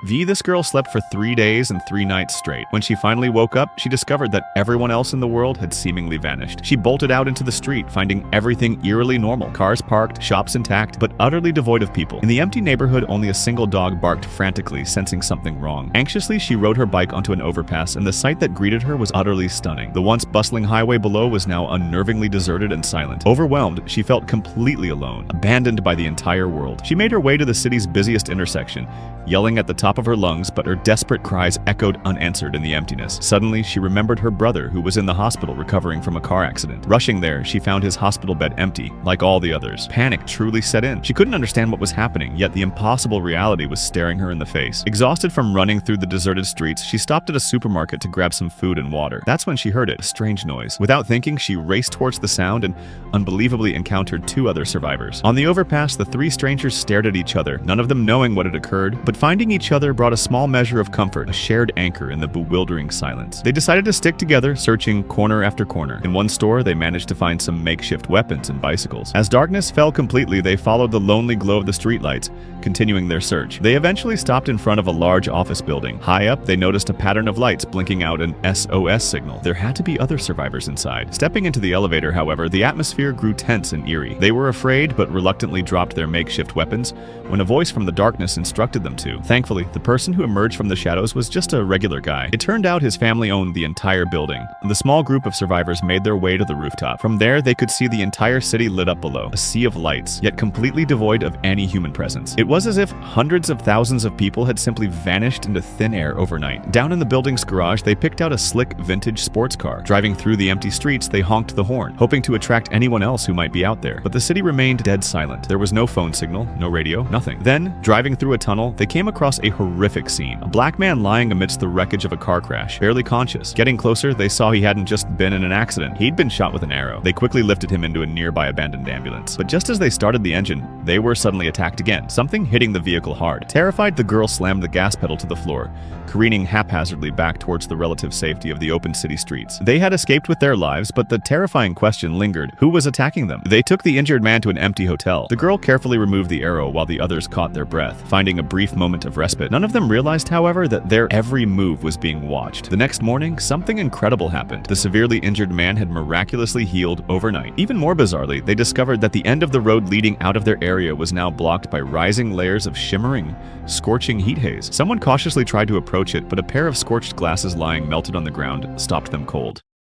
This girl slept for 3 days and 3 nights straight. When she finally woke up, she discovered that everyone else in the world had seemingly vanished. She bolted out into the street, finding everything eerily normal. Cars parked, shops intact, but utterly devoid of people. In the empty neighborhood, only a single dog barked frantically, sensing something wrong. Anxiously, she rode her bike onto an overpass, and the sight that greeted her was utterly stunning. The once bustling highway below was now unnervingly deserted and silent. Overwhelmed, she felt completely alone, abandoned by the entire world. She made her way to the city's busiest intersection, yelling at the top of her lungs, but her desperate cries echoed unanswered in the emptiness. Suddenly, she remembered her brother, who was in the hospital recovering from a car accident. Rushing there, she found his hospital bed empty, like all the others. Panic truly set in. She couldn't understand what was happening, yet the impossible reality was staring her in the face. Exhausted from running through the deserted streets, she stopped at a supermarket to grab some food and water. That's when she heard it, a strange noise. Without thinking, she raced towards the sound and unbelievably encountered 2 other survivors. On the overpass, the 3 strangers stared at each other, none of them knowing what had occurred, but finding each other brought a small measure of comfort, a shared anchor in the bewildering silence. They decided to stick together, searching corner after corner. In one store, they managed to find some makeshift weapons and bicycles. As darkness fell completely, they followed the lonely glow of the streetlights, continuing their search. They eventually stopped in front of a large office building. High up, they noticed a pattern of lights blinking out an SOS signal. There had to be other survivors inside. Stepping into the elevator, however, the atmosphere grew tense and eerie. They were afraid, but reluctantly dropped their makeshift weapons when a voice from the darkness instructed them to. Thankfully, the person who emerged from the shadows was just a regular guy. It turned out his family owned the entire building. The small group of survivors made their way to the rooftop. From there, they could see the entire city lit up below, a sea of lights, yet completely devoid of any human presence. It was as if hundreds of thousands of people had simply vanished into thin air overnight. Down in the building's garage, they picked out a slick vintage sports car. Driving through the empty streets, they honked the horn, hoping to attract anyone else who might be out there. But the city remained dead silent. There was no phone signal, no radio, nothing. Then, driving through a tunnel, they came across a horrific scene. A black man lying amidst the wreckage of a car crash, barely conscious. Getting closer, they saw he hadn't just been in an accident. He'd been shot with an arrow. They quickly lifted him into a nearby abandoned ambulance. But just as they started the engine, they were suddenly attacked again, something hitting the vehicle hard. Terrified, the girl slammed the gas pedal to the floor, careening haphazardly back towards the relative safety of the open city streets. They had escaped with their lives, but the terrifying question lingered: who was attacking them? They took the injured man to an empty hotel. The girl carefully removed the arrow while the others caught their breath, finding a brief moment of respite. None of them realized, however, that their every move was being watched. The next morning, something incredible happened. The severely injured man had miraculously healed overnight. Even more bizarrely, they discovered that the end of the road leading out of their area was now blocked by rising layers of shimmering, scorching heat haze. Someone cautiously tried to approach it, but a pair of scorched glasses lying melted on the ground stopped them cold.